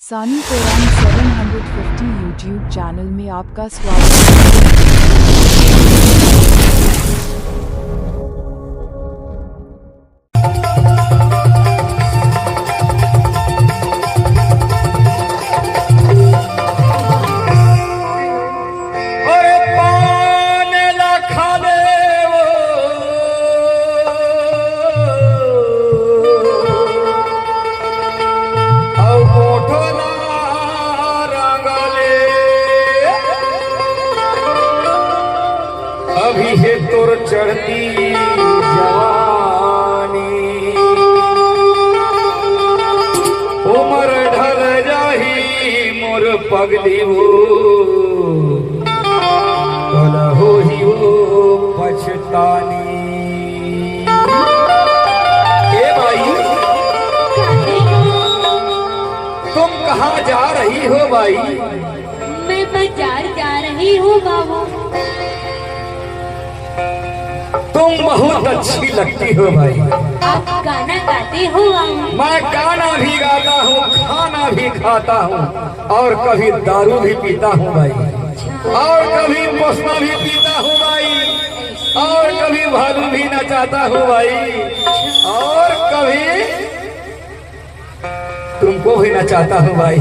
सानी Purana 750 YouTube channel में आपका स्वागत है। अभी है तोर चढ़ती जवानी, उमर ढल जाही मोर पगली हो, कल हो ही वो पछतानी। ए भाई तुम कहाँ जा रही हो भाई? मैं बाजार जा रही हूँ बाबू। तुम बहुत अच्छी लगती हो भाई। आप गाना गाते हो बाबू? मैं गाना भी गाता हूँ, खाना भी खाता हूँ, और कभी दारू भी पीता हूँ भाई, और कभी पोस्ता भी पीता हूँ भाई, और कभी भालू भी नचाता हूँ भाई, और कभी तुमको भी नचाता हूँ भाई।